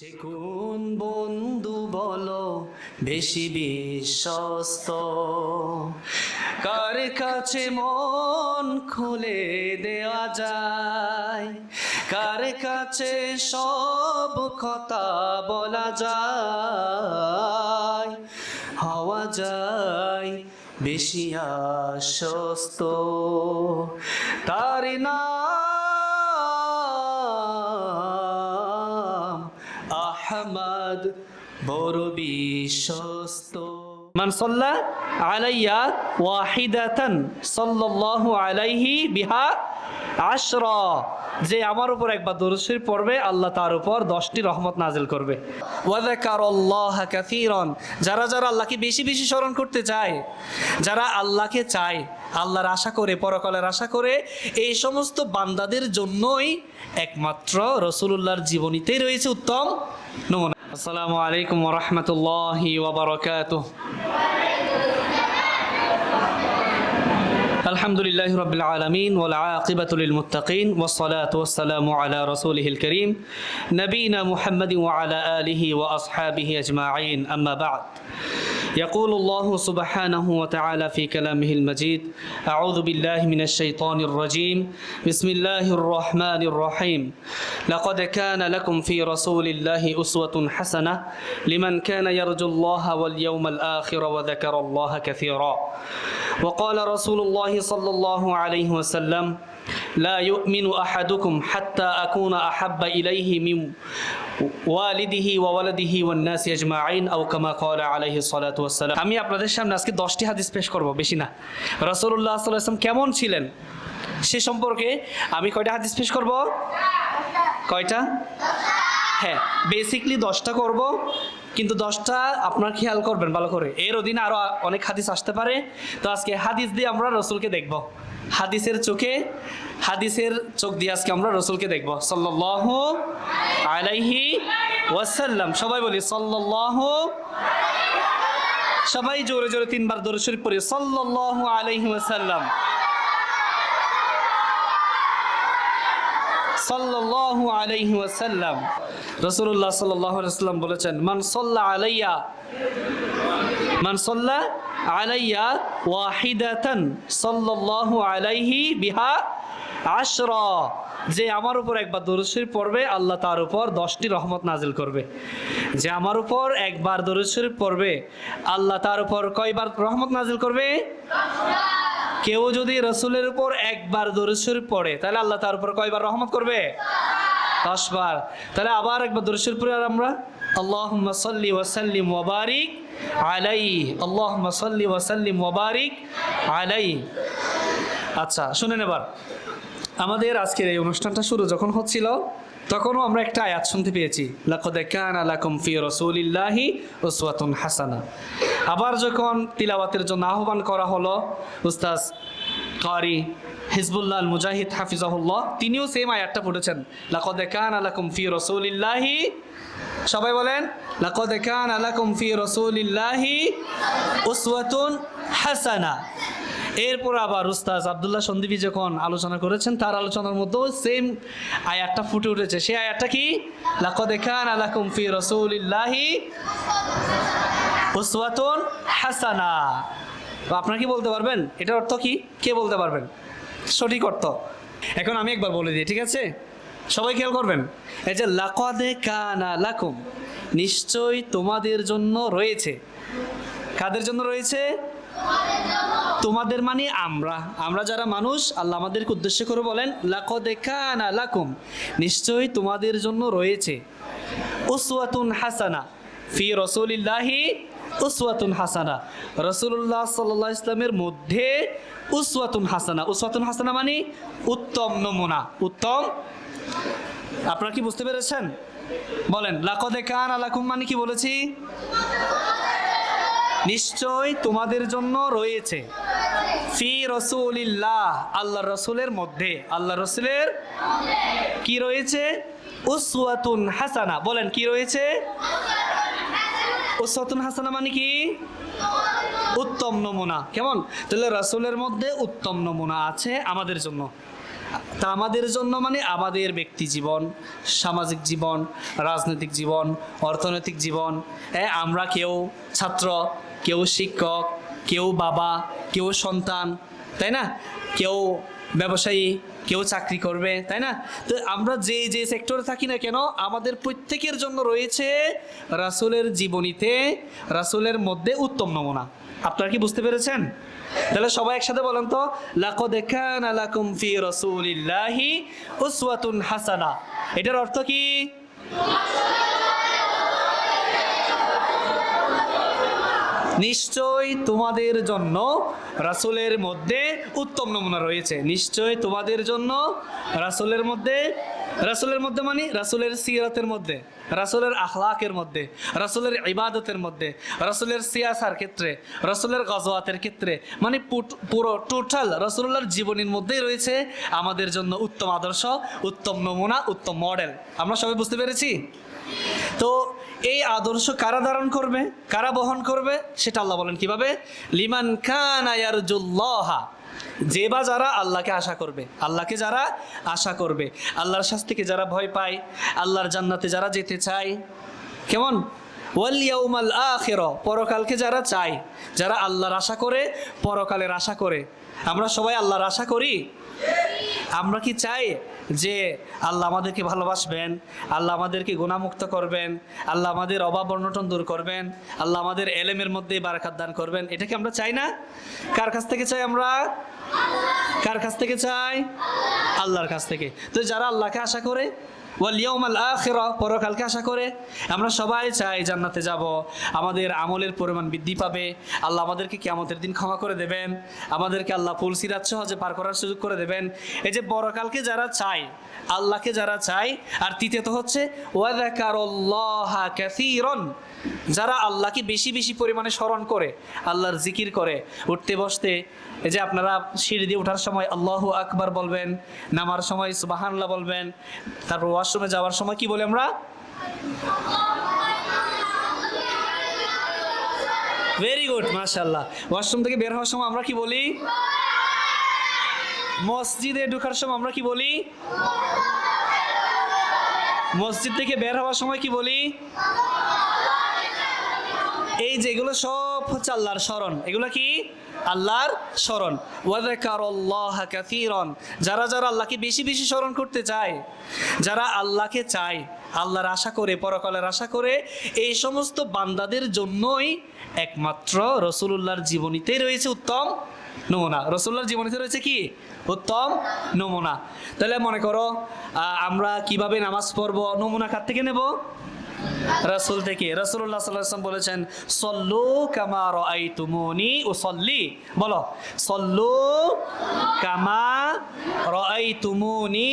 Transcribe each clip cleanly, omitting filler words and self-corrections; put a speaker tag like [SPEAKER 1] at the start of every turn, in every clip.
[SPEAKER 1] সে কোন বন্ধু বলো বেশি বিশ্বস্ত, কার কাছে মন খুলে দেওয়া যায়, কার কাছে সব কথা বলা যায়, হওয়া যায় বেশি আশ্বস্ত। তার নাম আহমদ, বড় বিশ্বস্ত। মান সাল্লা আলাইয়া ওয়াহিদাতান সাল্লাল্লাহু আলাইহি বিহা আশরা, যে আমার উপর একবার দরুদ শরীফ পড়বে আল্লাহ তার উপর 10টি রহমত নাজিল করবে। ওয়া যাকারাল্লাহা কাসীরান, যারা যারা আল্লাহকে বেশি বেশি স্মরণ করতে চায়, যারা আল্লাহকে চায়, আল্লাহর আশা করে, পরকালের আশা করে, এই সমস্ত বান্দাদের জন্যই একমাত্র রাসূলুল্লাহর জীবনীতেই রয়েছে উত্তম নমুনা। আসসালামু আলাইকুম ওয়া রাহমাতুল্লাহি ওয়া বারাকাতুহু। আলহামদুলিল্লাহি রাব্বিল আলামিন ওয়াল আকিবাতু লিল মুত্তাকিন ওয়াস সালাতু ওয়াস সালামু আলা রাসূলিহিল কারীম নবিনা মুহাম্মাদিন ওয়া আলা আলিহি ওয়া আসহাবিহি আজমাইন, আম্মা বা'দ। يقول الله سبحانه وتعالى في كلامه المجيد: أعوذ بالله من الشيطان الرجيم، بسم الله الرحمن الرحيم. لقد كان لكم في رسول الله أسوة حسنة لمن كان يرجو الله واليوم الآخر وذكر الله كثيرا. وقال رسول الله صلى الله عليه وسلم: لا يؤمن أحدكم حتى أكون أحب إليه من والده وولده والناس أجمعين أو كما قال عليه الصلاة والسلام. আমি আপনাদের সামনে আজকে 10টি হাদিস পেশ করব, বেশি না। রাসূলুল্লাহ সাল্লাল্লাহু আলাইহি ওয়াসাল্লাম কেমন ছিলেন সে সম্পর্কে আমি কয়টা হাদিস পেশ করব? কয়টা? হ্যাঁ, বেসিকলি 10টা করব, কিন্তু 10টা আপনার খেয়াল করবেন ভালো করে। এর অধীনে আরো অনেক হাদিস আসতে পারে, তো আজকে হাদিস দিয়ে আমরা রাসূলকে দেখব। হাদিসের চোখ দিয়ে আজকে আমরা রাসূলকে দেখব সাল্লাল্লাহু আলাইহি ওয়াসাল্লাম। সবাই বলি সাল্লাল্লাহু, সবাই জোরে জোরে 3 বার দরুদ শরীফ পড়ি সাল্লাল্লাহু আলাইহি ওয়াসাল্লাম, সাল্লাল্লাহু আলাইহি ওয়াসাল্লাম। রাসূলুল্লাহ সাল্লাল্লাহু আলাইহি ওয়াসাল্লাম বলেছেন: মান সাল্লা আলাইয়া ওয়াহিদাতান সাল্লাল্লাহু আলাইহি বিহা আশরা, যে আমার উপর একবার দরুদ শরীফ পড়বে আল্লাহ তার উপর 10টি রহমত নাজিল করবে। যে আমার উপর একবার দরুদ শরীফ পড়বে আল্লাহ তার উপর কয়বার রহমত নাজিল করবে? কেউ যদি রাসূলের উপর একবার দরুদ শরীফ পড়ে তাহলে আল্লাহ তার উপর কয়বার রহমত করবে? 10 বার। তাহলে আবার একবার দরুদ শরীফ পড়ে আমরা আল্লাহুম্মা সাল্লি ওয়া সাল্লিম ওয়া বারিক আলাইহি, আল্লাহুম্মা সাল্লি ওয়া সাল্লিম ওয়া বারিক আলাইহি। আচ্ছা শুনেন, এবার আমাদের আজকের এই অনুষ্ঠানটা শুরু যখন হচ্ছিল তখনও আমরা একটা আয়াত শুনতে পেয়েছি, লাকাদ কানা লাকুম ফি রাসূলিল্লাহি উসওয়াতুন হাসানা। আবার যখন তিলাওয়াতের জন্য আহ্বান করা হলো, উস্তাদ কারি হিজবুল্লাহ আল মুজাহিদ হাফিজাহুল্লাহ তিনিও সেম আয়াতটা পড়েছেন, লাকাদ কানা লাকুম ফি রাসূলিল্লাহি, সবাই বলেন লাকাদ কানা লাকুম ফি রাসূলিল্লাহি উসওয়াতুন হাসানা। এরপর আবার উস্তাদ আব্দুল্লাহ সন্দীপী যখন আলোচনা করেছেন তার আলোচনার মধ্যেও সেম আয়াতটা ফুটে উঠেছে। সেই আয়াতটা কি? লাকাদ কানা লাকুম ফি রাসূলিল্লাহি উসওয়াতুন হাসানা। আপনারা কি বলতে পারবেন এটার অর্থ কি? কে বলতে পারবেন সঠিক অর্থ? এখন আমি একবার বলে দিই, ঠিক আছে? সবাই খেয়াল করবেন। এই যে লাকাদ কানা লাকুম, নিশ্চয়ই তোমাদের জন্য রয়েছে। কাদের জন্য রয়েছে? তোমাদের মানে আমরা যারা মানুষ, আল্লাহ আমাদেরকে উদ্দেশ্য করে বলেন লাকাদ কানা লাকুম, নিশ্চয়ই তোমাদের জন্য রয়েছে উসওয়াতুন হাসানা ফি রাসূলিল্লাহি উসওয়াতুন হাসানা, রাসূলুল্লাহ সাল্লাল্লাহু আলাইহি ওয়াসাল্লামের মধ্যে উসওয়াতুন হাসানা। উসওয়াতুন হাসানা মানে উত্তম নমুনা, উত্তম। আপনারা কি বুঝতে পেরেছেন? বলেন লাকাদ কানা লাকুম মানে কি বলেছি? নিশ্চয় তোমাদের জন্য রয়েছে ফি রাসূলিল্লাহ, আল্লাহর রাসূলের মধ্যে, আল্লাহর রাসূলের কি রয়েছে? উসওয়াতুন হাসানা। বলেন কি রয়েছে? উসওয়াতুন হাসানা মানে কি? উত্তম নমুনা। কেমন? তাহলে রাসূলের মধ্যে উত্তম নমুনা আছে আমাদের জন্য। তা আমাদের জন্য মানে আমাদের ব্যক্তি জীবন, সামাজিক জীবন, রাজনৈতিক জীবন, অর্থনৈতিক জীবন, আমরা কেউ ছাত্র, কেউ শিক্ষক, কেউ বাবা, কেউ সন্তান, তাই না, কেউ ব্যবসায়ী, কেউ চাকরি করবে, তাই না। তো আমরা যে যে সেক্টরে থাকি না কেন, আমাদের প্রত্যেকের জন্য রয়েছে রাসূলের জীবনীতে, রাসূলের মধ্যে উত্তম নমুনা। আপনারা কি বুঝতে পেরেছেন? তাহলে সবাই একসাথে বলেন তো, লাকাদ কানা লাকুম ফি রাসূলিল্লাহি উসওয়াতুন হাসানাহ। এটার অর্থ কি? নিশ্চয় তোমাদের জন্য রাসূলের মধ্যে উত্তম নমুনা রয়েছে। নিশ্চয় তোমাদের জন্য রাসূলের মধ্যে, রাসূলের মধ্যে মানে রাসূলের সিরাতের মধ্যে, রাসূলের আখলাকের মধ্যে, রাসূলের ইবাদতের মধ্যে, রাসূলের সিয়াসার ক্ষেত্রে, রাসূলের গজওয়াতের ক্ষেত্রে, মানে পুরো টোটাল রাসূলুল্লাহর জীবনীর মধ্যেই রয়েছে আমাদের জন্য উত্তম আদর্শ, উত্তম নমুনা, উত্তম মডেল। আমরা সবাই বুঝতে পেরেছি? তো এই আদর্শ কারা ধারণ করবে, কারা বহন করবে, সেটা আল্লাহ বলেন কিভাবে? লিমান কানা ইয়ারজুল্লাহা, যে বা যারা আল্লাহকে আশা করবে, আল্লাহকে যারা আশা করবে, আল্লাহর শাস্তিকে যারা ভয় পায়, আল্লাহর জান্নাতে যারা যেতে চায়, কেমন? ওয়াল ইয়াউমাল আখির, পরকালকে যারা চায়, যারা আল্লাহর আশা করে, পরকালের আশা করে। আমরা সবাই আল্লাহর আশা করি। আমরা কি চাই যে আল্লাহ আমাদেরকে ভালোবাসবেন, আল্লাহ আমাদেরকে গুনাহমুক্ত করবেন, আল্লাহ আমাদের অভাব অনটন দূর করবেন, আল্লাহ আমাদের এলেমের মধ্যে বারাকাত দান করবেন? এটা কি আমরা চাই না? কার কাছ থেকে চাই আমরা? কার কাছ থেকে চাই? আল্লাহর কাছ থেকে। তো যারা আল্লাহকে আশা করে, ওয়াল ইয়াউমাল আখির, পরকালকে আশা করে, আমরা সবাই চাই জান্নাতে যাব, আমাদের আমলের পরিমাণ বৃদ্ধি পাবে, আল্লাহ আমাদেরকে কিয়ামতের দিন ক্ষমা করে দেবেন, আমাদেরকে আল্লাহ পুলসিরাত সহজে পার করার সুযোগ করে দেবেন। এই যে পরকালকে যারা চায়, আল্লাহকে যারা চায়। আর তৃতীয়ত হচ্ছে ওয়া যাকারুল্লাহা কাসীরান, যারা আল্লাহকে বেশি বেশি পরিমাণে স্মরণ করে, আল্লাহর জিকির করে, উঠতে বসতে, এই যে আপনারা সিঁড়ি দিয়ে ওঠার সময় আল্লাহু আকবার বলবেন, নামার সময় সুবহানাল্লাহ বলবেন, তারপর ওয়াশরুমে যাওয়ার সময় কি বলি আমরা? ভেরি গুড, মাশাআল্লাহ। ওয়াশরুম থেকে বের হওয়ার সময় আমরা কি বলি? মসজিদে ঢোকার সময় আমরা কি বলি? মসজিদ থেকে বের হওয়ার সময় কি বলি? এই যেগুলো সব হচ্ছে আল্লাহর স্মরণ। এগুলো কি? আল্লাহর স্মরণ। ওয়া যাকারুল্লাহা কাসীরান, যারা যারা আল্লাহকে বেশি বেশি স্মরণ করতে চায়, যারা আল্লাহকে চায়, আল্লাহর আশা করে, পরকালের আশা করে, এই সমস্ত বান্দাদের জন্যই একমাত্র রাসূলুল্লাহর জীবনীতেই রয়েছে উত্তম নমুনা। রাসূলুল্লাহর জীবনীতে রয়েছে কি? উত্তম নমুনা। তাহলে মনে করো আমরা কিভাবে নামাজ পড়বো, নমুনা কার থেকে নেব? রাসূল থেকে। রাসূলুল্লাহ সাল্লাল্লাহু আলাইহি ওয়াসাল্লাম বলেছেন, সল্লু কামা রাআইতুমুনি উসাল্লি। বলো, সল্লু কামা রাআইতুমুনি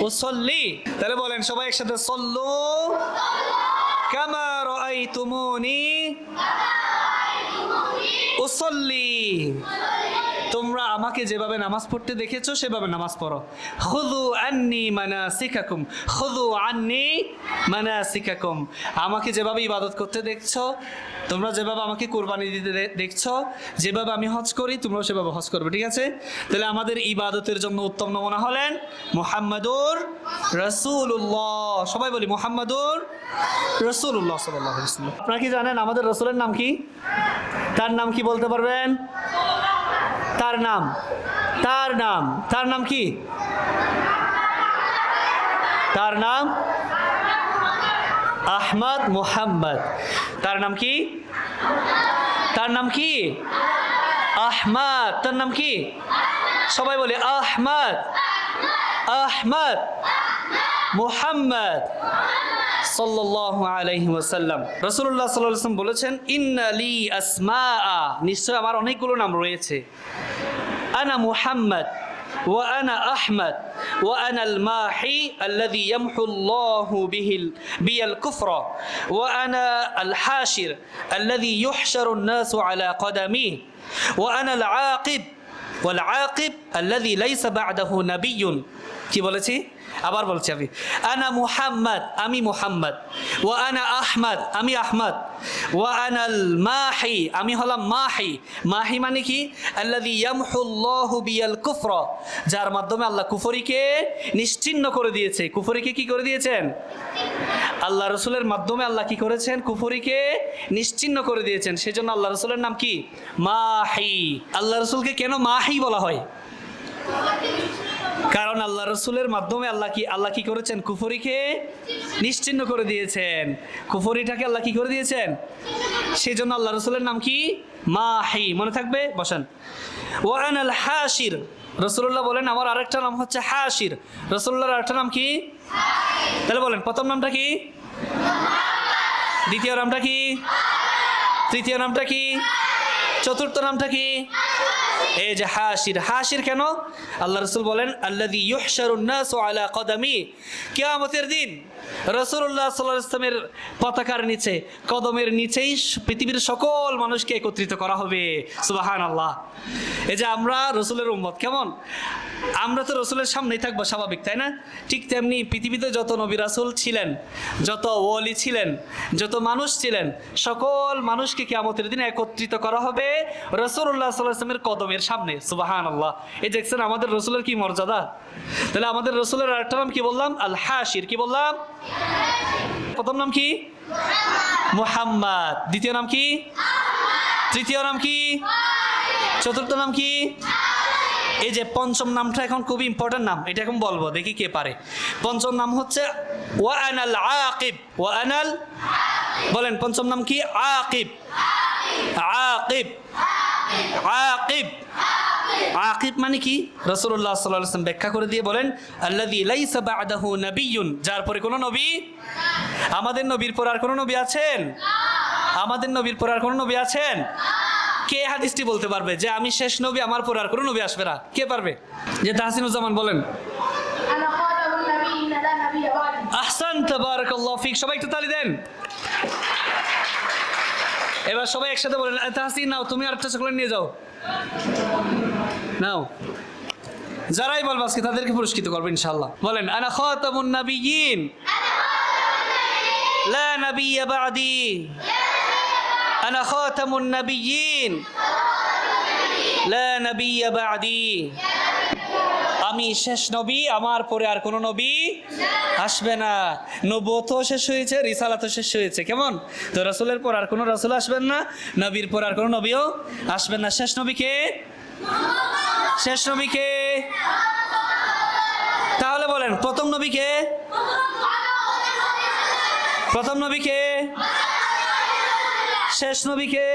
[SPEAKER 1] উসাল্লি। তাহলে বলেন সবাই একসাথে, সল্লু কামা রাআইতুমুনি উসাল্লি। তোমরা আমাকে যেভাবে নামাজ পড়তে দেখেছো সেভাবে নামাজ পড়ো। খুযু আন্নি মানাসিকাকুম, খুযু আন্নি মানাসিকাকুম। আমাকে যেভাবে ইবাদত করতে দেখছো, তোমরা যেভাবে আমাকে কুরবানি দিতে দেখছো, যেভাবে আমি হজ করি, তোমরাও সেভাবে হজ করবে। ঠিক আছে? তাহলে আমাদের ইবাদতের জন্য উত্তম নমুনা হলেন মুহাম্মাদুর রাসূলুল্লাহ। সবাই বলি মুহাম্মাদুর রাসূলুল্লাহ সাল্লাল্লাহু আলাইহি ওয়াসাল্লাম। আপনারা কি জানেন আমাদের রাসূলের নাম কি? তার নাম কি বলতে পারবেন? তার নাম, তার নাম, তার নাম কি? তার নাম আহমদ মুহাম্মদ। তার নাম কি? তার নাম কি? আহমদ। তার নাম কি? সবাই বলে আহমদ, আহমদ মুহাম্মদ সাল্লাল্লাহু আলাইহি ওয়াসাল্লাম। রাসূলুল্লাহ সাল্লাল্লাহু আলাইহি ওয়াসাল্লাম বলেছেন, ইন্না লি আসমাআ, নিশ্চয় আমার অনেকগুলো নাম রয়েছে। আনা মুহাম্মদ ওয়া আনা আহমদ ওয়া আনা আল মাহি আল্লাযী ইয়ামহু আল্লাহু বিল কুফরা ওয়া আনা আল হাশির আল্লাযী ইউহশারু আন-নাসু আলা কদামি ওয়া আনা আল আকিব ওয়াল আকিব আল্লাযী লাইসা বা'দাহু নাবিয়্যুন। কি বলেছি? আবার বলছি আমি, আনা মুহাম্মদ, আমি মুহাম্মদ, ওয়া আনা আহমদ, আমি আহমদ, ওয়া আনাল মাহি, আমি হলাম মাহি। মাহি মানে কি? আল্লাযী ইয়ামহুল্লাহু বিয়াল কুফরা, যার মাধ্যমে আল্লাহ কুফরিকে নিশ্চিহ্ন করে দিয়েছে। কুফরিকে কি করে দিয়েছেন? আল্লাহ রসুলের মাধ্যমে আল্লাহ কি করেছেন? কুফরিকে নিশ্চিহ্ন করে দিয়েছেন। সেজন্য আল্লাহ রসুলের নাম কি? মাহি। আল্লাহ রসুলকে কেন মাহি বলা হয়? কারণ আল্লাহ রসুলের মাধ্যমে আল্লাহ কি করেছেন? কুফরিকে নিশ্চিহ্ন করে দিয়েছেন। কুফরিটাকে আল্লাহ কি করে দিয়েছেন? সেই জন্য আল্লাহ রসুলের নাম কি? মাহি। মনে থাকবে, বসেন। ওয়া আনাল হাশির, রসুল্লাহ বলেন আমার আরেকটা নাম হচ্ছে হাশির। রসুল্লাহর আরেকটা নাম কি? তাহলে বলেন, প্রথম নামটা কি? দ্বিতীয় নামটা কি? তৃতীয় নামটা কি? চতুর্থ নামটা কি? এই যে হাশির। হাশির কেন? আল্লাহ রসুল বলেন আল্লাযী ইউহশারুন নাসু আলা কদামি, কিয়ামতের দিন রাসূলুল্লাহ সাল্লাল্লাহু আলাইহি ওয়াসাল্লামের পতাকার নিচে, কদমের নিচেই পৃথিবীর সকল মানুষকে একত্রিত করা হবে। সুবহানাল্লাহ। এই যে আমরা রসুলের উম্মত, কেমন? আমরা তো রসুলের সামনেই থাকবো, স্বাভাবিক, তাই না? ঠিক তেমনি পৃথিবীতে যত নবী রাসূল ছিলেন, যত ওলি ছিলেন, যত মানুষ ছিলেন, সকল মানুষকে কিয়ামতের দিন একত্রিত করা হবে রাসূলুল্লাহ সাল্লাল্লাহু আলাইহি ওয়াসাল্লামের কদমের সামনে। সুবহানাল্লাহ। এই দেখছেন আমাদের রসুলের কি মর্যাদা। তাহলে আমাদের রসুলের আরেকটা নাম কি বললাম? আল হাশির। কি বললাম? প্রথম নাম কি? মুহাম্মদ। দ্বিতীয় নাম কি? তৃতীয় নাম কি? চতুর্থ নাম কি? এই যে পঞ্চম নামটা এখন খুব ইম্পর্টেন্ট নাম, এটা এখন বলবো, দেখি কে পারে। পঞ্চম নাম হচ্ছে ওয়া আনাল আকিব। ওয়া আনাল, বলেন পঞ্চম নাম কি? আকিব। আকিব। আকিব। আকিব মানে কি? রাসূলুল্লাহ সাল্লাল্লাহু আলাইহি ওয়াসাল্লাম ব্যাখ্যা করে দিয়ে বলেন আল্লাযী লাইসা বা'দাহু নাবিয়্যুন, যার পরে কোনো নবী। আমাদের নবীর পর আর কোনো নবী আছেন? আমাদের নবীর পর আর কোনো নবী আছেন? কে হাদিসটি বলতে পারবে যে আমি শেষ নবী, আমার পর আর কোনো নবী আসবে না? কে পারবে? যে তাহসিনুজ্জামান বলেন। আহসানতা, বারাকাল্লাহু ফিক। সবাই একটু তালি দেন। এবার সবাই একসাথে বলেন, তাহসিন নাও, তুমি আরেকটা চকলেট নিয়ে যাও, নাও। যারাই বলবে আজকে তাদেরকে পুরস্কৃত করবে ইনশাআল্লাহ। বলেন আনা খাতামুন নাবিয়্যিন লা নাবিয়্যা বা'দি, আনা খাতামুন নাবিয়্যিন লা নাবিয়্যা বা'দি, আমি শেষ নবী, আমার পরে আর কোনো নবী আসবে না। নবুয়তও শেষ হয়েছে, রিসালাতও শেষ হয়েছে। কেমন? তো রাসূলের পর আর কোনো রাসূল আসবেন না, নবীর পর আর কোনো নবীও আসবেন না। শেষ নবী কে? শেষ নবী কে? তাহলে বলেন প্রথম নবী কে? প্রথম নবী কে? শেষ নবী কে?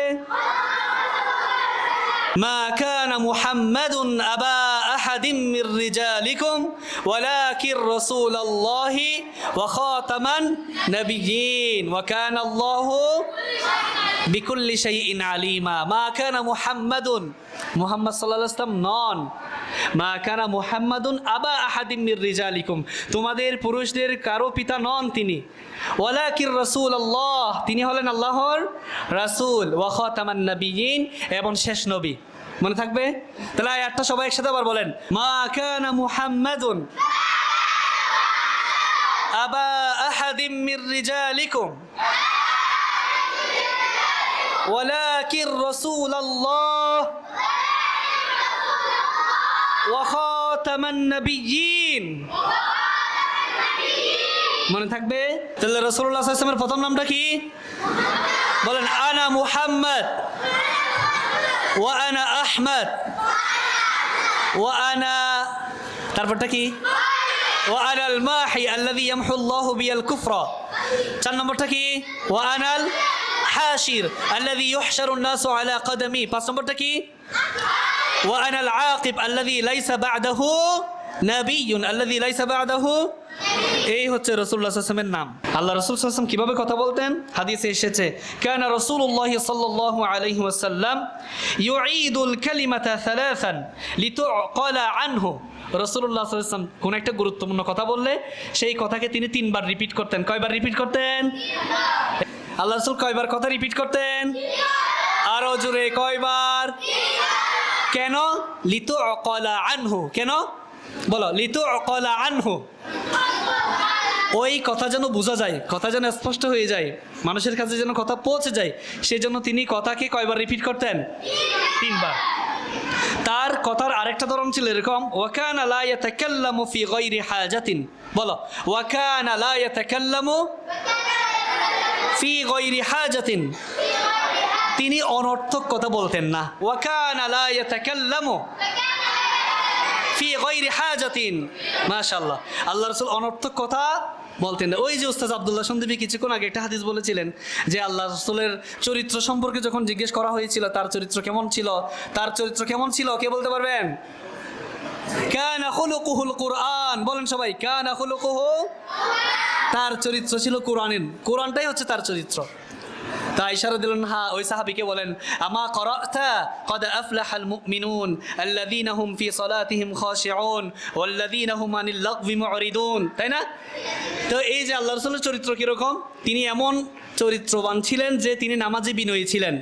[SPEAKER 1] মা কানা মুহাম্মাদুন আবা আহাদিম মির রিজালিকুম ওয়ালাকিন রাসূলুল্লাহি ওয়া খাতামান নাবিয়্যিন ওয়া কানা আল্লাহু বিকুল্লি শাইইন আলিমা। মা কানা মুহাম্মাদুন, মুহাম্মদ সাল্লাল্লাহু আলাইহি ওয়াসাল্লাম নন। মা কানা মুহাম্মাদুন আবা আহাদিম মির রিজালিকুম, তোমাদের পুরুষদের কারো পিতা নন তিনি। ওয়ালাকিন রাসূলুল্লাহ, তিনি হলেন আল্লাহর রাসূল। ওয়া খাতামান নাবিয়্যিন, এবং শেষ নবী। মনে থাকবে? তাহলে আয়াতটা সবাই একসাথে আবার বলেন, মা কানা মুহাম্মাদুন আবা আহাদিম মির রিজালিকুম ওয়ালাকিন রাসূলুল্লাহ ওয়া খাতামান নাবিয়্যিন। মনে থাকবে? তাহলে রাসূলুল্লাহ সাল্লাল্লাহু আলাইহি ওয়াসাল্লামের প্রথম নামটা কি? বলেন আনা মুহাম্মদ ওয়া আনা আহমদ ওয়া আনা, তারপরটা কি? ওয়া আনাল মাহি আল্লাযী ইয়ামহুল্লাহু বিয়াল কুফরা। 4 নম্বরটা কি? ওয়া আনাল হাশির আল্লাযী ইউহশারুন নাসু আলা কদামি। 5 নম্বরটা কি? ওয়া আনাল আকিব আল্লাযী লাইসা বা'দাহু নাবিয়্যুন আল্লাযী লাইসা বা'দাহু। এই হচ্ছে রাসূলুল্লাহ সাল্লাল্লাহু আলাইহি ওয়াসাল্লামের নাম। আল্লাহ রাসূল সাল্লাল্লাহু আলাইহি ওয়াসাল্লাম কিভাবে কথা বলতেন? হাদিসে এসেছে কানা রাসূলুল্লাহ সাল্লাল্লাহু আলাইহি ওয়াসাল্লাম ইউঈদুল কালিমাতা সালাসান লিতুqala আনহু। রাসূলুল্লাহ সাল্লাল্লাহু আলাইহি ওয়াসাল্লাম কোন একটা গুরুত্বপূর্ণ কথা বললে সেই কথাকে তিনি 3 বার রিপিট করতেন। কয়বার রিপিট করতেন? আল্লাহ রাসূল কয়বার কথা রিপিট করতেন? আরো জোরে, কয়বার? কেন? লিতুqala আনহু। কেন? বলো, লিতুqala আনহু। ওই কথা যেন বোঝা যায়, কথা যেন স্পষ্ট হয়ে যায়, মানুষের কাছে যেন কথা পৌঁছে যায়, সেজন্য তিনি কথাকে কয়বার রিপিট করতেন? 3 বার। তার কথার আরেকটা ধরন ছিল এরকম, ওয়াকানা লা ইয়াতাকাল্লামু ফি গায়রি হাজাতিন। বলো, ওয়াকানা লা ইয়াতাকাল্লামু ফি গায়রি হাজাতিন। তিনি অনর্থক কথা বলতেন না। ওয়াকানা লা ইয়াতাকাল্লামু ফি গায়রি হাজাতিন। মাশাআল্লাহ, আল্লাহ রাসূল অনর্থক কথা বলতেন না। ওই যে উস্তাদ আব্দুল্লাহ সন্দীপী কিছুক্ষণ আগে একটা হাদিস বলেছিলেন যে আল্লাহ রাসূলের চরিত্র সম্পর্কে যখন জিজ্ঞেস করা হয়েছিল তার চরিত্র কেমন ছিল, তার চরিত্র কেমন ছিল, কে বলতে পারবেন? কানা খুলুকুহুল কুরআন। বলেন সবাই, কানা খুলুকুহু, তার চরিত্র ছিল কোরআনের, কোরআনটাই হচ্ছে তার চরিত্র। তাই ইশারা দিলেন, হ্যাঁ, ওই সাহাবীকে বলেন, আমা ক্বারাতা ক্বাদ আফলাহাল মুমিনুন আল্লাযীনা হুম ফি সালাতিহিম খাশিউন ওয়াল্লাযীনা হুম আনিল লাগবি মুরিদুন। তাই না? তো এই যে আল্লাহ রাসূলের চরিত্র কিরকম, তিনি এমন চরিত্রবান ছিলেন যে তিনি নামাজে বিনয়ী ছিলেন,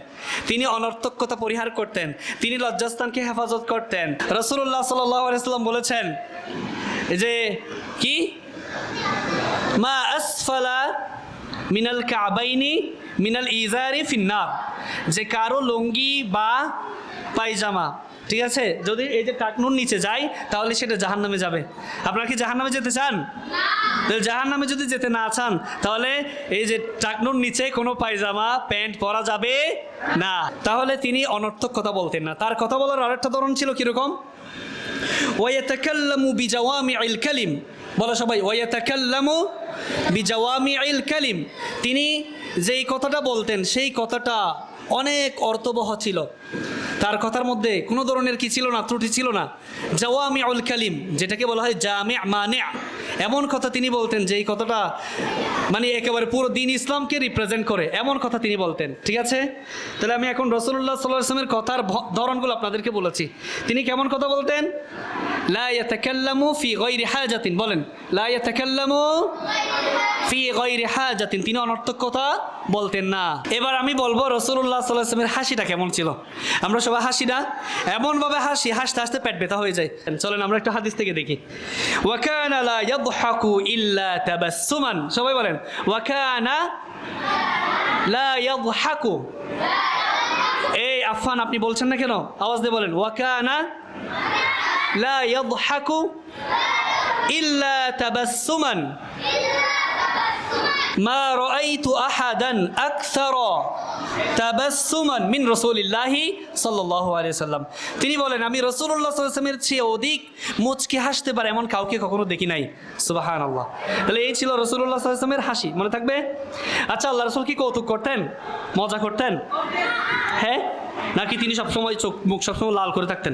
[SPEAKER 1] তিনি অনর্থক কথা পরিহার করতেন, তিনি লজ্জাস্থানকে হেফাজত করতেন। রাসূলুল্লাহ সাল্লাল্লাহু আলাইহি ওয়াসাল্লাম বলেছেন যে কি, মা আসফালা মিনাল কাবাইনি মিনাল ইজারি ফিন্নার, যে কারো লুঙ্গি বা পায়জামা, ঠিক আছে, যদি এই যে টাকনুর নিচে যায় তাহলে সেটা জাহান্নামে যাবে। আপনারা কি জাহান্নামে যেতে চান? তাহলে জাহান্নামে যদি যেতে না চান তাহলে এই যে টাকনুর নিচে কোনো পায়জামা প্যান্ট পরা যাবে না। তাহলে তিনি অনর্থক কথা বলতেন না। তার কথা বলার আরেকটা ধরন ছিল কিরকম, ওয়ায়াতাকাল্লামু বিজাওয়ামিউল কালিম। বলো সবাই, ওয়ায়াতাকাল্লামু বিজাওয়ামিউল কালিম। তিনি যেই কথাটা বলতেন সেই কথাটা অনেক অর্থবহ ছিল, তার কথার মধ্যে কোনো ধরনের কি ছিল না, ত্রুটি ছিল না। জাওয়ামিউল কালিম, যেটাকে বলা হয় জামি' মানি', এমন কথা তিনি বলতেন যেই কথাটা মানে একেবারে পুরো দ্বীন ইসলামকে রিপ্রেজেন্ট করে, এমন কথা তিনি বলতেন। ঠিক আছে, তাহলে আমি এখন রাসূলুল্লাহ সাল্লাল্লাহু আলাইহি ওয়াসাল্লামের কথার ধরনগুলো আপনাদেরকে বলেছি। তিনি কেমন কথা বলতেন? লা ইয়াতাকাল্লামু ফি গায়রি হাজাতিন। বলেন, লা ইয়াতাকাল্লামু ফি গায়রি হাজাতিন, তিনি অনর্থক কথা বলতেন না। এবার আমি বলবো রাসূলুল্লাহ সাল্লাল্লাহু আলাইহি ওয়াসাল্লামের হাসিটা কেমন ছিল। আমরা সবাই হাসি না, এমনভাবে হাসি, হাসতে হাসতে পেট ব্যথা হয়ে যায়। চলেন আমরা একটা হাদিস থেকে দেখি। ওয়া কানা লা ইয়াদহাকু ইল্লা তাবাসসুমান। সবাই বলেন, ওয়া কানা লা ইয়াদহাকু। এই আফফান, আপনি বলছেন না কেন? আওয়াজ দিয়ে বলেন, ওয়া কানা লা ইয়াদহাকু ইল্লা তাবাসসুমান মা রাআইতু আহাদান আকসারা তাবাসসুমান মিন রাসূলিল্লাহি সাল্লাল্লাহু আলাইহি ওয়াসাল্লাম। তিনি বলেন, আমি রাসূলুল্লাহ সাল্লাল্লাহু আলাইহি ওয়াসাল্লামের চেয়ে অধিক মুচকি হাসতে পারে এমন কাউকে কখনো দেখি নাই। সুবহানাল্লাহ। তাহলে এই ছিল রাসূলুল্লাহ সাল্লাল্লাহু আলাইহি ওয়াসাল্লামের হাসি, মনে থাকবে? আচ্ছা, আল্লাহ রাসূল কি কৌতুক করতেন, মজা করতেন? হ্যাঁ, নাকি তিনি সবসময় চোখ মুখ সবসময় লাল করে থাকতেন?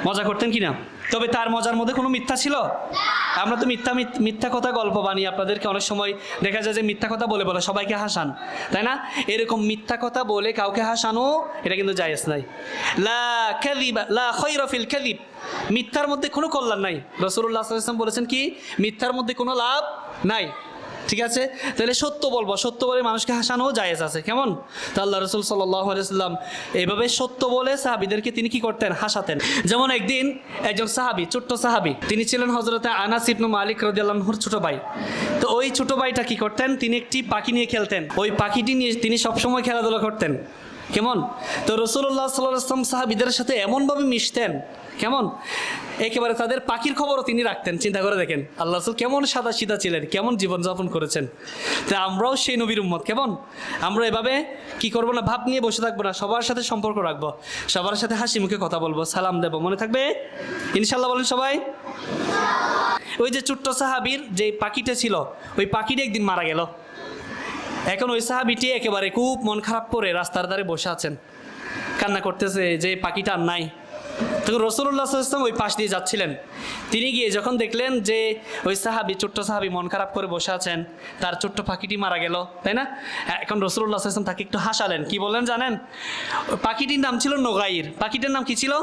[SPEAKER 1] মজা করতেন কিনা? তবে তার মজার মধ্যে কোনো মিথ্যা ছিল? আমরা তো মিথ্যা কথা গল্প বানিয়ে আপনাদেরকে অনেক সময় দেখা যায় যে মিথ্যা কথা বলে বলে সবাইকে হাসান, তাই না? এরকম মিথ্যা কথা বলে কাউকে হাসানো এটা কিন্তু জায়েজ নাই। লা কাযিবা লা খায়রা ফিল কাযিব, মিথ্যার মধ্যে কোনো কল্যাণ নাই। রাসূলুল্লাহ সাল্লাল্লাহু আলাইহি ওয়াসাল্লাম বলেছেন কি, মিথ্যার মধ্যে কোনো লাভ নাই। ঠিক আছে, তাহলে সত্য বলবো, সত্য বলে মানুষকে হাসানো জায়েজ আছে। কেমন? তা আল্লাহ রাসূল সাল্লাল্লাহু আলাইহি ওয়াসাল্লাম এইভাবে সত্য বলে সাহাবীদেরকে তিনি কি করতেন, হাসাতেন। যেমন একদিন একজন সাহাবী, ছোট্ট সাহাবী, তিনি ছিলেন হযরতে আনাস ইবনে মালিক রাদিয়াল্লাহু আনহুর ছোট ভাই। তো ওই ছোট ভাইটা কি করতেন, তিনি একটি পাখি নিয়ে খেলতেন, ওই পাখিটি নিয়ে তিনি সবসময় খেলাধুলা করতেন। কেমন? তো রাসূলুল্লাহ সাল্লাল্লাহু আলাইহি ওয়াসাল্লাম সাহাবীদের সাথে এমনভাবে মিশতেন, কেমন একেবারে তাদের পাখির খবরও তিনি রাখতেন। চিন্তা করে দেখেন আল্লাহ রাসূল কেমন সাদা সিধা ছিলেন, কেমন জীবনযাপন করেছেন। তা আমরাও সেই নবীর উম্মত, কেমন আমরা এভাবে কি করবো না, ভাব নিয়ে বসে থাকবো না, সবার সাথে সম্পর্ক রাখবো, সবার সাথে হাসি মুখে কথা বলবো, সালাম দেবো, মনে থাকবে ইনশাল্লাহ? বলেন সবাই। ওই যে ছোট্ট সাহাবীর যে পাখিটা ছিল, ওই পাখিটা একদিন মারা গেল। এখন ওই সাহাবীটি একেবারে খুব মন খারাপ করে রাস্তার ধারে বসে আছেন, কান্না করতেছে যে পাখিটা আর নাই। তখন রাসূলুল্লাহ সাল্লাল্লাহু আলাইহি ওয়াসাল্লাম ওই পাশ দিয়ে যাচ্ছিলেন। তিনি গিয়ে যখন দেখলেন যে ওই সাহাবী, ছোট্ট সাহাবী মন খারাপ করে বসে আছেন, তার ছোট্ট পাখিটি মারা গেল, তাই না? এখন রাসূলুল্লাহ সাল্লাল্লাহু আলাইহি ওয়াসাল্লাম তাকে একটু হাসালেন। কি বললেন জানেন? পাখিটির নাম ছিল নুগাইর। পাখিটার নাম কি ছিল?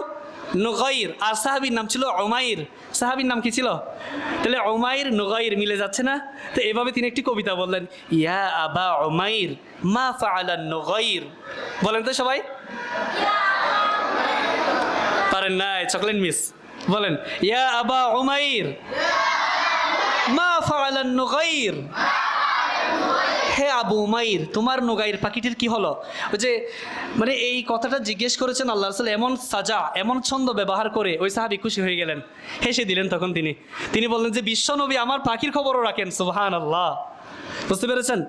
[SPEAKER 1] নুগাইর। আর সাহাবীর নাম ছিল উমাইর। সাহাবীর নাম কি ছিল? তাহলে উমাইর নুগাইর মিলে যাচ্ছে না? তো এভাবে তিনি একটি কবিতা বললেন, ইয়া আবা উমাইর মা ফাআলা নুগাইর। বলেন তো সবাই, পারেন নাই? চকলেট মিস বলেন, ইয়া আবা উমাইর মা ফাআলান নুগাইর, হে আবু উমাইর তোমার নুগাইর পাখিটির কি হলো? ওই যে মানে এই কথাটা জিজ্ঞেস করেছেন আল্লাহ রাসূল, এমন সাজা এমন ছন্দ ব্যবহার করে ওই সাহাবী খুশি হয়ে গেলেন, হেসে দিলেন। তখন তিনি বললেন যে বিশ্বনবী আমার পাখির খবরও রাখেন। সুবহানাল্লাহ, বুঝতে পেরেছেন?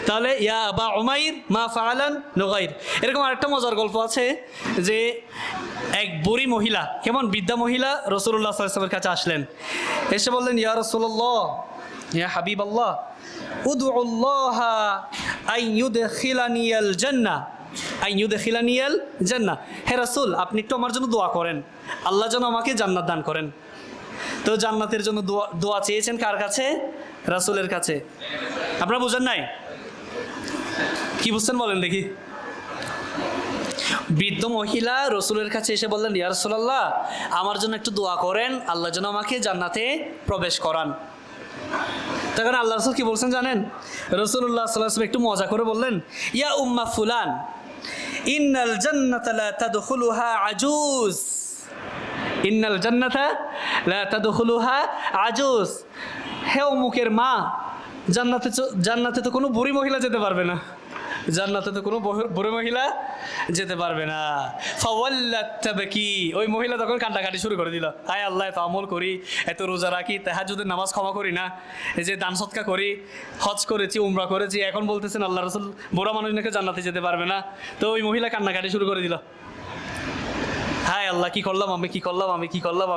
[SPEAKER 1] তাহলে ইয়া আবা উমাইর মা ফাআলান নুগাইর। এরকম আরেকটা মজার গল্প আছে যে এক বুড়ি মহিলা, কেমন বৃদ্ধা মহিলা রাসূলুল্লাহ সাল্লাল্লাহু আলাইহি ওয়াসাল্লামের কাছে আসলেন, এসে বললেন ইয়া রাসূলুল্লাহ ইয়া হাবিবাল্লাহ উদউল্লাহ আন ইউদখিলানিয়াল জান্নাহ আন ইউদখিলানিয়াল জান্নাহ। হে রাসূল আপনি একটু আমার জন্য দোয়া করেন, আল্লাহ যেন আমাকে জান্নাত দান করেন। তো জান্নাতের জন্য দোয়া চেয়েছেন কার কাছে? রাসূলের কাছে। আপনারা বুঝেন নাই? কি বুঝছেন বলেন দেখি। বৃদ্ধ মহিলা রসুলের কাছে এসে বললেন ইয়া রাসূলুল্লাহ আমার জন্য একটু দোয়া করেন, আল্লাহ যেন আমাকে জান্নাতে প্রবেশ করান। তখন আল্লাহ রাসূল কি বলছেন জানেন? রাসূলুল্লাহ সাল্লাল্লাহু আলাইহি ওয়াসাল্লাম একটু মজা করে বললেন, ইয়া উম্মা ফুলান ইন্নাল জান্নাতা লা তাদখুলুহা আজুজ, ইন্নাল জান্নাতা লা তাদখুলুহা আজুজ। হে অমুকের মা, জান্নাতে তো কোনো বুড়ি মহিলা যেতে পারবে না, জান্নাতে তো কোনো বুড়ি মহিলা যেতে পারবে না। ফাওয়াল্লাত তাবকি, ওই মহিলা তখন কান্নাকাটি শুরু করে দিল, হায় আল্লাহ এত আমল করি, এত রোজা রাখি, তাহাজ্জুদের নামাজ ক্ষমা করি না, এই যে দান সদকা করি, হজ করেছি, উমরা করেছি, এখন বলতেছেন আল্লাহ রাসূল বুড়া মানুষ নাকি জান্নাতে যেতে পারবে না। তো ওই মহিলা কান্নাকাটি শুরু করে দিল, হায় আল্লাহ কি করলাম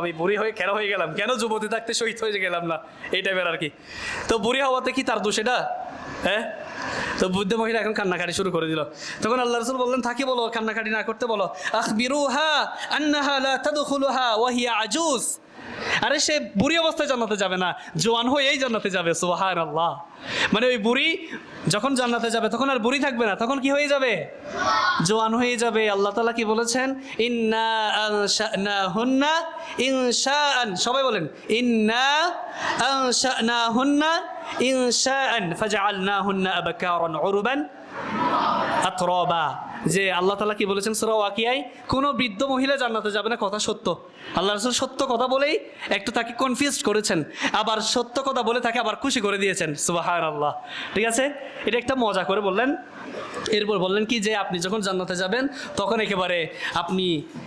[SPEAKER 1] আমি বুড়ি হয়ে কেন হয়ে গেলাম, কেন যুবতী থাকতে শহীদ হয়ে গেলাম না, এই টাইপের আর কি। তো বুড়ি হওয়াতে কি তার দোষ এটা? হ্যাঁ। তো বৃদ্ধ মহিলা এখন কান্নাকাটি শুরু করে দিল। তখন আল্লাহ রাসূল বললেন থাকি বলো, কান্নাকাটি না করতে বলো। আখবিরুহা আন্নাহা লা তাদখুলুহা ওয়া হিয়া আজুজ, আরে সে বুড়ি অবস্থায় জান্নাতে যাবে না, জোয়ান হয়েই জান্নাতে যাবে। সুবহানাল্লাহ, মানে ওই বুড়ি যখন জান্নাতে যাবে তখন আর বুড়ি থাকবে না, তখন কি হয়ে যাবে? জোয়ান হয়ে যাবে। আল্লাহ তাআলা কি বলেছেন? ইন্না আনশানাহুন্না ইনশাআন, সবাই বলেন ইন্না আনশানাহুন্না ইনশাআন ফাজআলনাহুন্না আবকারান উরবান আতরাবা। যে আল্লাহ তাআলা কি বলেছেন সূরা ওয়াকিয়ায়, কোনো বৃদ্ধ মহিলা জান্নাতে যাবে না, কথা সত্য। আল্লাহ রাসূল সত্য কথা বলেই একটু তাকে কনফিউজ করেছেন, আবার সত্য কথা বলে তাকে আবার খুশি করে দিয়েছেন। সুবহানাল্লাহ, ঠিক আছে, এটা একটা মজা করে বললেন। এরপর বললেন কি যে আপনি যখন জান্নাতে যাবেন তখন একেবারে আপনি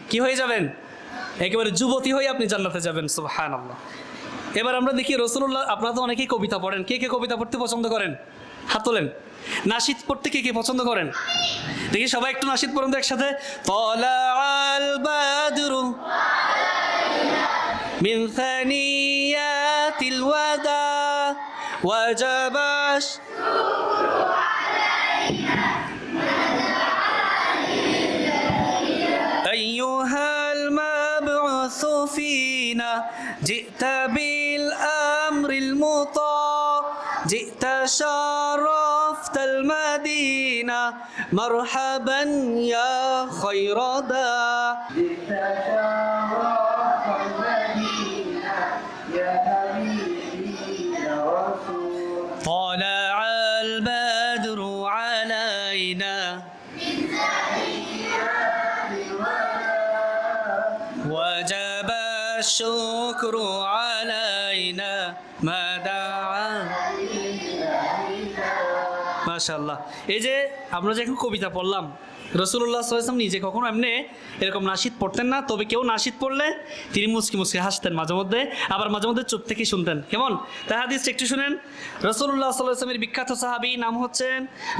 [SPEAKER 1] কি হয়ে যাবেন? একেবারে যুবতী হয়ে আপনি জান্নাতে যাবেন। সুবহানাল্লাহ। এবার আমরা দেখি রাসূলুল্লাহ, আপনারা তো অনেকেই কবিতা পড়েন, কে কে কবিতা পড়তে পছন্দ করেন? হাত তোলেন। নাশিদ পড়তে কে কে পছন্দ করেন? দেখি সবাই একটু নাশিদ পড়েন তো একসাথে। তালাআল বাদরু মিন সানিয়াতিল ওয়াদা ওয়াজাবাশ আইয়ুহাল মাবউসু ফিনা জিতা বিল আমরিল মুতা جئت شرفت المدينة مرحبا يا خير دا. جئت شرفت المدينة يا حبيبي يا رسول. طلع البدر علينا من ثنيات الوداع وجب الشكر علينا ما دعا. মাশাআল্লাহ। এই যে আমরা যে এখন কবিতা পড়লাম, রাসূলুল্লাহ সাল্লাল্লাহু আলাইহি ওয়াসাল্লাম নিজে কখনো এমনি এরকম নাশিদ পড়তেন না, তবে কেউ নাশিদ পড়লে তিনি মুচকি মুচকি হাসতেন মাঝে মধ্যে, আবার মাঝে মধ্যে চুপ থেকে শুনতেন। কেমন তার হাদিস একটু শুনেন। রাসূলুল্লাহ সাল্লাল্লাহু আলাইহি ওয়াসাল্লামের বিখ্যাত সাহাবী নাম হচ্ছেন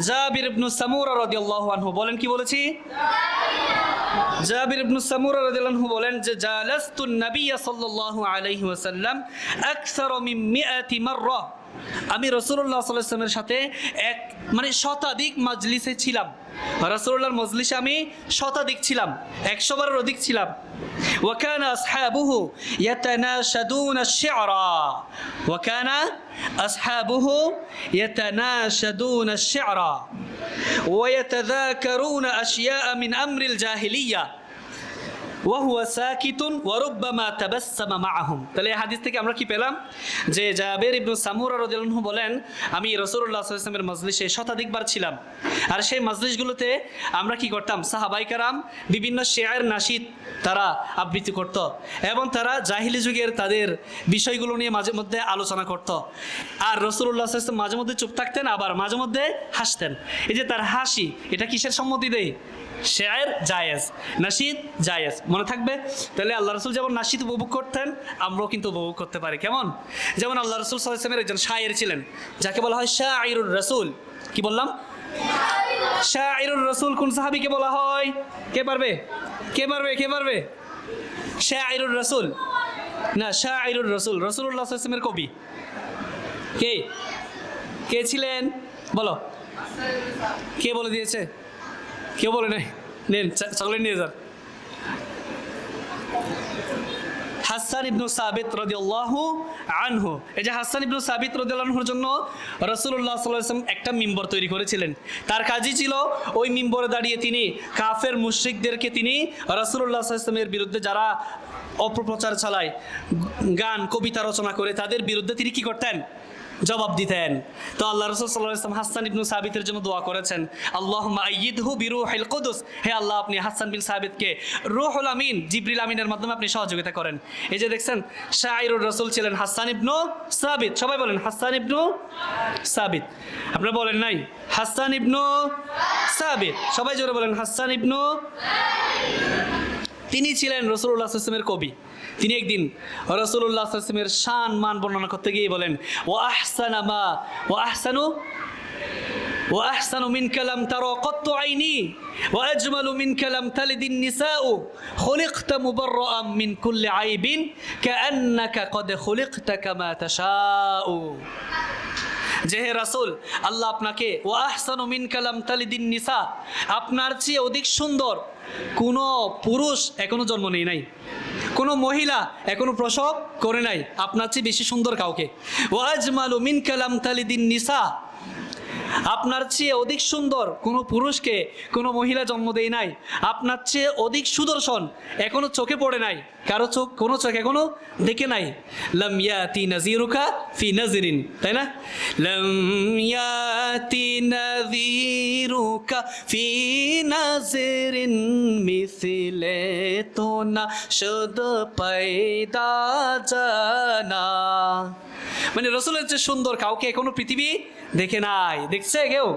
[SPEAKER 1] জাবির ইবনে সামুরা রাদিয়াল্লাহু আনহু। বলেন কি বলেছি? জাবির ইবনে সামুরা রাদিয়াল্লাহু আনহু বলেন যে জালাস্তুন নবিয়্য সাল্লাল্লাহু আলাইহি ওয়াসাল্লাম আকসার মিন 100 মাররা, আমি রাসূলুল্লাহ সাল্লাল্লাহু আলাইহি ওয়াসাল্লামের সাথে শতাধিক মাজলিসে ছিলাম। রাসূলুল্লাহর মজলিসে আমি শতাধিক ছিলাম, 100 বারের অধিক ছিলাম। ওয়া কানা আসহাবুহু ইয়াতানাশাদুনা আশ-শি'রা, ওয়া কানা আসহাবুহু ইয়াতানাশাদুনা আশ-শি'রা ওয়া ইয়াতাযাকারুনা আশিয়া'a মিন আমরিল জাহিলিয়্যা ওয়া হুয়া সাকিতুন ওয়া রুব্বামা তাবাসসামা মাআহুম। তাহলে এই হাদিস থেকে আমরা কি পেলাম যে জাবের ইবনে সামুরা রাদিয়াল্লাহু আনহু বলেন আমি রাসূলুল্লাহ সাল্লাল্লাহু আলাইহি ওয়াসাল্লামের মজলিসে শতাধিকবার ছিলাম, আর সেই মজলিসগুলোতে আমরা কি করতাম, সাহাবায়ে কেরাম বিভিন্ন শেয়ার নাশিদ তারা আবৃত্তি করত এবং তারা জাহিলি যুগের তাদের বিষয়গুলো নিয়ে মাঝে মধ্যে আলোচনা করত। আর রাসূলুল্লাহ সাল্লাল্লাহু আলাইহি ওয়াসাল্লাম মাঝে মধ্যে চুপ থাকতেন, আবার মাঝে মধ্যে হাসতেন। এই যে তার হাসি, এটা কিসের সম্মতি দেয়? শেয়ার জায়েজ, নাশিদ জায়েজ, মনে থাকবে। তাহলে আল্লাহ রসুল যেমন নাশিদ উপভোগ করতেন, আমরাও কিন্তু উপভোগ করতে পারি। কেমন? যেমন আল্লাহ রসুল সাল্লাল্লাহু আলাইহি ওয়াসাল্লামের একজন শায়ের ছিলেন, যাকে বলা হয় শাইরুর রাসূল। কি বললাম? শাইরুর রাসূল কোন সাহাবীকে বলা হয়? কে পারবে? কে পারবে? কে পারবে? শাইরুর রাসূল না, শাইরুর রাসূল রাসূলুল্লাহ সাল্লাল্লাহু আলাইহি ওয়াসাল্লামের কবি কে? কে ছিলেন বলো? কে বলে দিয়েছে? কেউ বলে নাই? নেন চকলেট নিয়ে যান। হাসান ইবনু সাবিত রাদিয়াল্লাহু আনহু। এই যে হাসান ইবনু সাবিত রাদিয়াল্লাহু আনহুর জন্য রাসূলুল্লাহ সাল্লাল্লাহু আলাইহি ওয়াসাল্লাম একটা মিম্বর তৈরি করেছিলেন। তার কাজই ছিল ওই মিম্বরে দাঁড়িয়ে তিনি কাফের মুশরিকদেরকে তিনি রাসূলুল্লাহ সাল্লাল্লাহু আলাইহি ওয়াসাল্লামের বিরুদ্ধে যারা অপপ্রচার চালায়, গান কবিতা রচনা করে, তাদের বিরুদ্ধে তিনি কি করতেন? জবাব দিতেন। তো আল্লাহ রাসূল সাল্লাল্লাহু আলাইহি ওয়াসাল্লাম হাসান ইবনু সাবিতের জন্য দোয়া করেছেন, আল্লাহুম্মা আইয়িদহু বিরূহিল কুদুস। হে আল্লাহ, আপনি হাসান বিন সাবিতকে রূহুল আমিন, জিবরিল আমিনের মাধ্যমে আপনি সহযোগিতা করেন। এই যে দেখছেন, শাইরুর রাসূল ছিলেন হাসান ইবনু সাবিত। সবাই বলেন হাসান ইবনু সাবিত। আপনারা বলেন নাই হাসান ইবনু সাবিত? সবাই জোরে বলেন হাসান ইবনু। তিনি ছিলেন রাসূলুল্লাহ সাল্লাল্লাহু আলাইহি ওয়াসাল্লামের কবি। তিনি একদিন রাসূলুল্লাহ সাল্লাল্লাহু আলাইহি ওয়াসাল্লামের শান মান বর্ণনা করতে গিয়ে বলেন, ওয়া আহসানু মিনকা লাম তারা কাত্তু আইনি ওয়া আজমালু মিনকা লাম তালিদিন নিসাউ খুলিকতা মুবাররাআন মিন কুল্লি আইবিন কাআন্নাকা ক্বাদ খুলিকতা কামা তাশাউ। যে হে রাসূল, আল্লাহ আপনাকে ওয়া আহসানু মিনকা লাম তালিদিন নিসা, আপনার চেয়ে অধিক সুন্দর কোনো পুরুষ এখনো জন্ম নেয় নাই, কোনো মহিলা এখনো প্রসব করে নাই আপনার চেয়ে বেশি সুন্দর কাউকে। ওয়া আজমালু মিনকা লাম তালিদিন নিসা, আপনার চেয়ে অধিক সুন্দর কোনো পুরুষকে কোনো মহিলা জন্ম দেয় নাই, আপনার চেয়ে অধিক সুদর্শন এখনো চোখে পড়ে নাই, কারো চোখ কোনো চোখ এখনো দেখে নাই। লাম ইয়াতি নাযিরুকা ফি নাযরিন, তাই না? লাম ইয়াতি নাযিরুকা ফি নাযরিন মিসলে তো না শুদ পয়দা জানা। মানে রাসূলের চেয়ে সুন্দর কাউকে এখনো পৃথিবী দেখে নাই। দেখছে কেউ?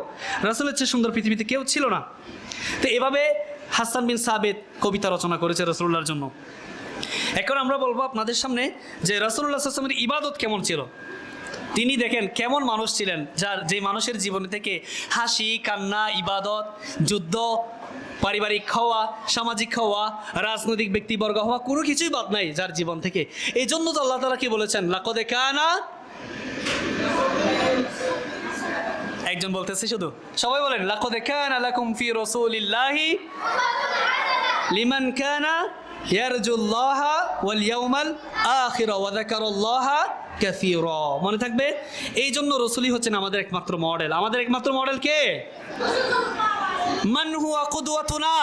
[SPEAKER 1] রাসূলের চেয়ে সুন্দর পৃথিবীতে কেউ ছিল না। তো এভাবে হাসান বিন সাবিত কবিতা রচনা করেছে রাসূলুল্লাহর জন্য। এখন আমরা বলবো আপনাদের সামনে যে রাসূলুল্লাহ সাল্লাল্লাহু আলাইহি ওয়াসাল্লামের ইবাদত কেমন ছিল। তিনি দেখেন কেমন মানুষ ছিলেন, যার যে মানুষের জীবনে থেকে হাসি, কান্না, ইবাদত, যুদ্ধ, পারিবারিক খাওয়া, সামাজিক খাওয়া, রাজনৈতিক ব্যক্তিবর্গ হওয়া কোনো কিছুই বাদ নাই যার জীবন থেকে। এই জন্য তো আল্লাহ তাআলা কি বলেছেন, লাকাদ কানা, একজন বলতেছে শুধু, সবাই বলেন লাকাদ কানা লাকুম ফি রাসূলিল্লাহি লিমান কানা ইয়ারজুল্লাহা ওয়াল ইয়াউমাল আখির ওয়া যাকারাল্লাহা কাসীরা। মনে থাকবে, এই জন্য রাসূলই হচ্ছেন আমাদের একমাত্র মডেল। আমাদের একমাত্র মডেল কে? মান হুয়া কুদওয়াতুনা,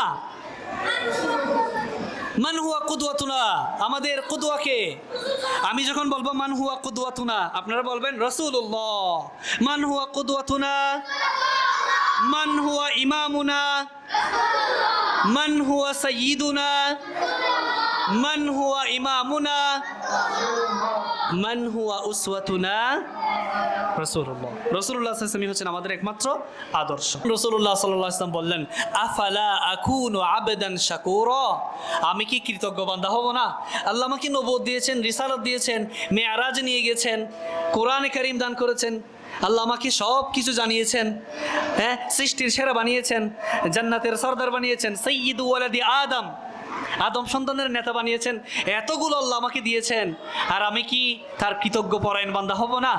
[SPEAKER 1] মান হুয়া কুদওয়াতুনা, আমাদের কুদওয়া কে? আমি যখন বলবো মান হুয়া কুদওয়াতুনা, আপনারা বলবেন রাসূলুল্লাহ। মান হুয়া কুদওয়াতুনা, মান হুয়া ইমামুনা, মান হুয়া সাইয়্যিদুনা, মান হুয়া ইমামুনা, মান হুয়া উসওয়াতুনা, রাসূলুল্লাহ। রাসূলুল্লাহ সাল্লাল্লাহু আলাইহি ওয়াসাল্লাম হচ্ছেন আমাদের একমাত্র আদর্শ। রাসূলুল্লাহ সাল্লাল্লাহু আলাইহি ওয়াসাল্লাম বললেন, আফালা আকুনু আবদান শাকুরা, আমি কি কৃতজ্ঞ বান্দা হব না? আল্লাহ আমাকে নবুয়ত দিয়েছেন, রিসালাত দিয়েছেন, মেরাজ নিয়ে গেছেন, কোরআনে কারীম দান করেছেন, আল্লাহ আমাকে সব কিছু জানিয়েছেন, হ্যাঁ, সৃষ্টির সেরা বানিয়েছেন, জান্নাতের সরদার বানিয়েছেন, সাইয়্যিদু ওয়ালাদি আদম, আদম সন্তানের নেতা বানিয়েছেন, এতগুলো আল্লাহ আমাকে দিয়েছেন, আর আমি কি তার কৃতজ্ঞ পরায়ণ বান্দা হব না?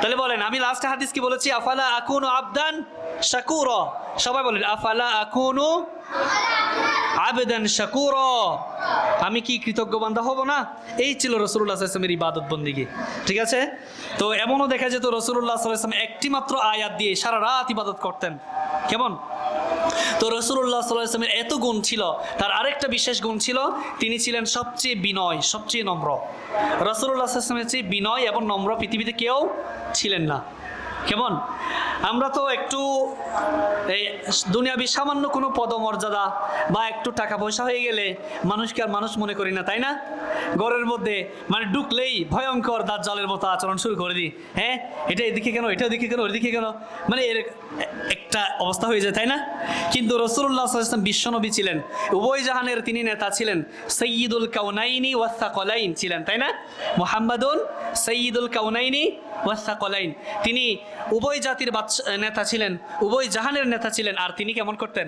[SPEAKER 1] তাহলে বলেন, আমি লাস্ট হাদিস কি বলেছি, আফালা আকুনু আবদান শাকুরা। সবাই বলেন আফালা আকুনু আবদান শাকুরা, আমি কি কৃতজ্ঞ বান্দা হব না? এই ছিল রাসূলুল্লাহ সাল্লাল্লাহু আলাইহি ওয়াসাল্লামের ইবাদত বন্দেগী। ঠিক আছে? তো এমনও দেখা যেত রাসূলুল্লাহ সাল্লাল্লাহু আলাইহি ওয়াসাল্লাম একটি মাত্র আয়াত দিয়ে সারা রাত ইবাদত করতেন। কেমন? তো রাসূলুল্লাহ সাল্লাল্লাহু আলাইহি ওয়াসাল্লামের এত গুণ ছিল, তার আরেকটা বিশেষ গুণ ছিল, তিনি ছিলেন সবচেয়ে বিনয়, সবচেয়ে নম্র। রাসূলুল্লাহ সাল্লাল্লাহু আলাইহি ওয়াসাল্লামের চেয়ে বিনয় এবং নম্র পৃথিবীতে কেউ ছিলেন না। কেমন? আমরা তো একটু এই দুনিয়াবি সামান্য কোনো পদমর্যাদা বা একটু টাকা পয়সা হয়ে গেলে মানুষকে আর মানুষ মনে করি না, তাই না? ঘরের মধ্যে মানে ঢুকলেই ভয়ঙ্কর দাজ্জালের মতো আচরণ শুরু করে দিই। হ্যাঁ, এটা এদিকে কেন, এটা ওদিকে কেন, ওইদিকে কেন, মানে এর একটা অবস্থা হয়ে যায়, তাই না? কিন্তু রাসূলুল্লাহ সাল্লাল্লাহু আলাইহি ওয়াসাল্লাম বিশ্বনবী ছিলেন, উভয় জাহানের তিনি নেতা ছিলেন, সাইয়্যিদুল কাউনাইনি ওয়াস সাকলাইন ছিলেন, তাই না? মুহাম্মাদুন সাইয়্যিদুল কাউনাইনি ওয়াস সাকলাইন, তিনি উভয় জাতির নেতা ছিলেন, উভয় জাহানের নেতা ছিলেন। আর তিনি কেমন করতেন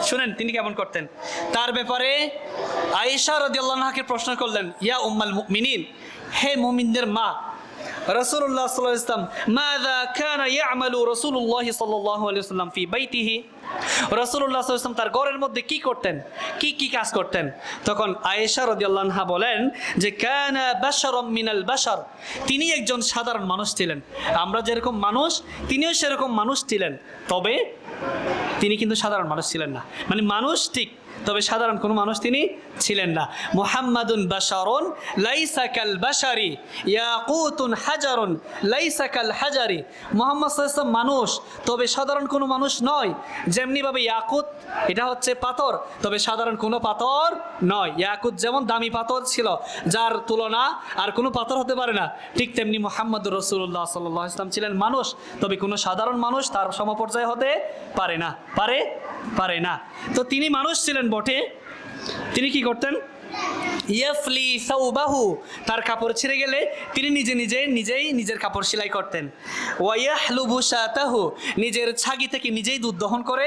[SPEAKER 1] শুনেন, তিনি কেমন করতেন। তার ব্যাপারে আয়েশা রাদিয়াল্লাহু আনহাকে প্রশ্ন করলেন, ইয়া উম্মাল মুমিনিন, হে মুমিনদের মা, রাসূলুল্লাহ সাল্লাল্লাহু আলাইহি ওয়াসাল্লাম মাযা কানা ইয়ামালু রাসূলুল্লাহ সাল্লাল্লাহু আলাইহি ওয়াসাল্লাম ফি বাইতিহি, রাসূলুল্লাহ সাল্লাল্লাহু আলাইহি ওয়াসাল্লাম তার ঘরের মধ্যে কি করতেন, কি কি কাজ করতেন? তখন আয়েশা রাদিয়াল্লাহু আনহা বলেন যে কানা বাশারাম মিনাল বাশার, তিনি একজন সাধারণ মানুষ ছিলেন, আমরা যেরকম মানুষ তিনিও সেরকম মানুষ ছিলেন, তবে তিনি কিন্তু সাধারণ মানুষ ছিলেন না। মানে মানুষ ঠিক, তবে সাধারণ কোনো মানুষ তিনি ছিলেন না। মুহাম্মাদুন বাশারুন লাইসা কাল বাশারি ইয়াকুতুন হাজারুন লাইসা কাল হাজারি, মুহাম্মদ সাল্লাল্লাহু আলাইহি ওয়াসাল্লাম মানুষ, তবে সাধারণ কোনো মানুষ নয়। যেমনিভাবে ইয়াকুত এটা হচ্ছে পাথর, তবে সাধারণ কোনো পাথর নয়। ইয়াকুত যেমন দামি পাথর ছিল, যার তুলনা আর কোনো পাথর হতে পারে না, ঠিক তেমনি মুহাম্মদুর রাসূলুল্লাহ সাল্লাল্লাহু আলাইহি ওয়াসাল্লাম ছিলেন মানুষ, তবে কোনো সাধারণ মানুষ তার সমপর্যায়ে হতে পারে না, পারে না। তো তিনি মানুষ ছিলেন বটে, তিনি কি করতেন? ইয়াফলি সাউবাহু, তার কাপড় ছিঁড়ে গেলে তিনি নিজেই নিজের কাপড় সেলাই করতেন। ওয়াইয়াহলুবু শাতাহু, নিজের ছাগি থেকে নিজেই দুধ দহন করে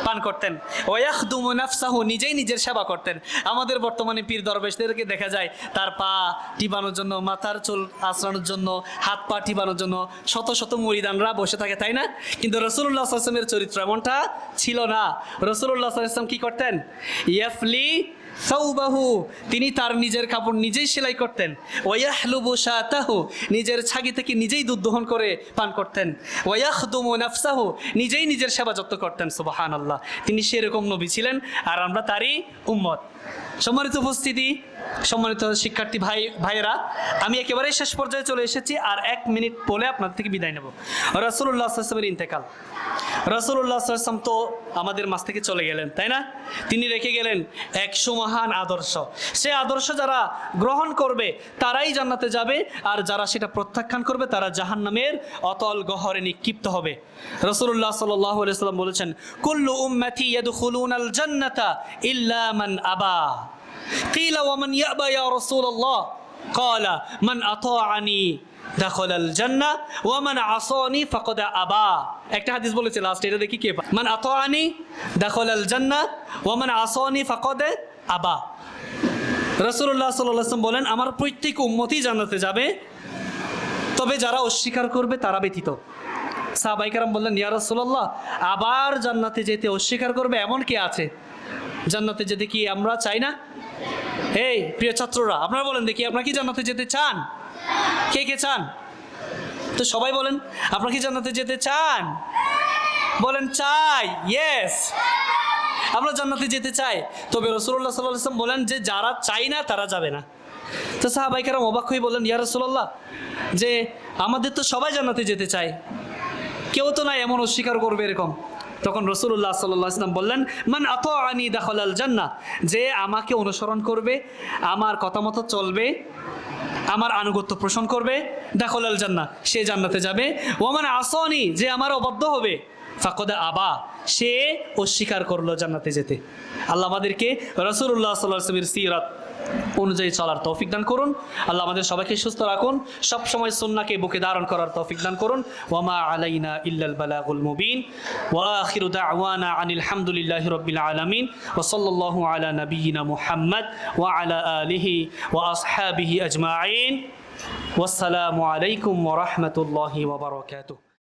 [SPEAKER 1] পান করতেন। ওয়াখদুমু নাফসাহু, নিজেই নিজের সেবা করতেন। আমাদের বর্তমানে পীর দরবেশদেরকে দেখা যায় তার পা টিপানোর জন্য, মাথার চুল আঁচড়ানোর জন্য, হাত পা টিপানোর জন্য শত শত মুরিদানরা বসে থাকে, তাই না? কিন্তু রাসূলুল্লাহ সাল্লাল্লাহু আলাইহি ওয়াসাল্লামের চরিত্র এমনটা ছিল না। রাসূলুল্লাহ সাল্লাল্লাহু আলাইহি ওয়াসাল্লাম কি করতেন? ইয়াফলি সাউবাহু, তিনি তার নিজের কাপড় নিজেই সেলাই করতেন। ওয়াহলুবু শাতাহু, নিজের ছাগি থেকে নিজেই দুধ দহন করে পান করতেন। ওয়াখদুমু নাফসাহু, নিজেই নিজের সেবা যত্ন করতেন। সুবহানাল্লাহ, তিনি সেরকম নবী ছিলেন, আর আমরা তারই উম্মত। সম্মানিত উপস্থিতি, সম্মানিত শিক্ষার্থী ভাইয়েরা, আমি একেবারেই শেষ পর্যায়ে চলে এসেছি, আর 1 মিনিট বলে আপনার থেকে বিদায় নেব। রাসূলুল্লাহ সাল্লাল্লাহু আলাইহি ওয়াসাল্লামের ইন্তেকাল, রাসূলুল্লাহ সাল্লাল্লাহু আলাইহি ওয়াসাল্লাম তো আমাদের মাঝ থেকে চলে গেলেন, তাই না? তিনি রেখে গেলেন এক সুমহান আদর্শ। সে আদর্শ যারা গ্রহণ করবে তারাই জান্নাতে যাবে, আর যারা সেটা প্রত্যাখ্যান করবে তারা জাহান্নামের অতল গহরে নিক্ষিপ্ত হবে। রাসূলুল্লাহ সাল্লাল্লাহু আলাইহি ওয়াসাল্লাম বলেছেন, কুল্লু উম্মতি ইয়াদখুলুনাল জান্নাতা ইল্লা মান আবা। কিলা ওয়া মান ইয়াবা ইয়া রাসূলুল্লাহ? ক্বালা মান আতাআনি দাখালাল জান্নাহ ওয়া মান আসানি ফাকাদ আবা। একটা হাদিস বলেছে লাস্ট, এটা দেখি কে পায়। মান আতাআনি দাখালাল জান্নাহ ওয়া মান আসানি ফাকাদ আবা। রাসূলুল্লাহ সাল্লাল্লাহু আলাইহি ওয়াসাল্লাম বলেন, আমার প্রত্যেক উম্মতই জান্নাতে যাবে, তবে যারা অস্বীকার করবে তারা ব্যতীত। সাহাবায়ে কেরাম বললেন, ইয়া রাসূলুল্লাহ, আবার জান্নাতে যেতে অস্বীকার করবে এমন কে আছে? জান্নাতে যেতে কি আমরা চাই না? এই প্রিয় ছাত্ররা, আপনারা বলেন দেখি, আপনারা কি জান্নাতে যেতে চান? কে কে চান? তো সবাই বলেন, আপনারা কি জান্নাতে যেতে চান? বলেন চাই। ইয়েস, আমরা জান্নাতে যেতে চাই, তবে রাসূলুল্লাহ সাল্লাল্লাহু আলাইহি ওয়াসাল্লাম বলেন যে যারা চাই না তারা যাবে না। তো সাহাবায়ে কেরাম অবাক হয়ে বললেন, ইয়া রাসূলুল্লাহ, যে আমাদের তো সবাই জান্নাতে যেতে চায়, কেউ তো নাই এমন অস্বীকার করবে এরকম। তখন রাসূলুল্লাহ সাল্লাল্লাহু আলাইহি ওয়াসাল্লাম বললেন, মান আতাআনি দাখালাল জান্নাহ, যে আমাকে অনুসরণ করবে, আমার কথা মতো চলবে, আমার আনুগত্য পোষণ করবে, দাখালাল জান্নাহ, সে জান্নাতে যাবে। ওয়া মান আসানি, যে আমার অবাধ্য হবে, ফাকাদ আবা, সে অস্বীকার করলো জান্নাতে যেতে। আল্লাহ আমাদেরকে রাসূলুল্লাহ সাল্লাল্লাহু আলাইহি ওয়াসাল্লামের সিরাত অনুযায়ী চলার তৌফিক দান করুন। আল্লাহ আমাদের সবাইকে সুস্থ রাখুন, সব সময় সুন্নাহকে বুকে ধারণ করার তৌফিক দান করুন। ওয়া মা আলাইনা ইল্লাল বালাগুল মুবিন। ওয়া আখিরু দাওয়ানা আনিল হামদুলিল্লাহি রাব্বিল আলামিন। ওয়া সাল্লাল্লাহু আলা নাবিয়িনা মুহাম্মদ ওয়া আলা আলিহি ওয়া আসহাবিহি আজমাইন। ওয়াসসালামু আলাইকুম ওয়া রাহমাতুল্লাহি ওয়া বারাকাতুহু।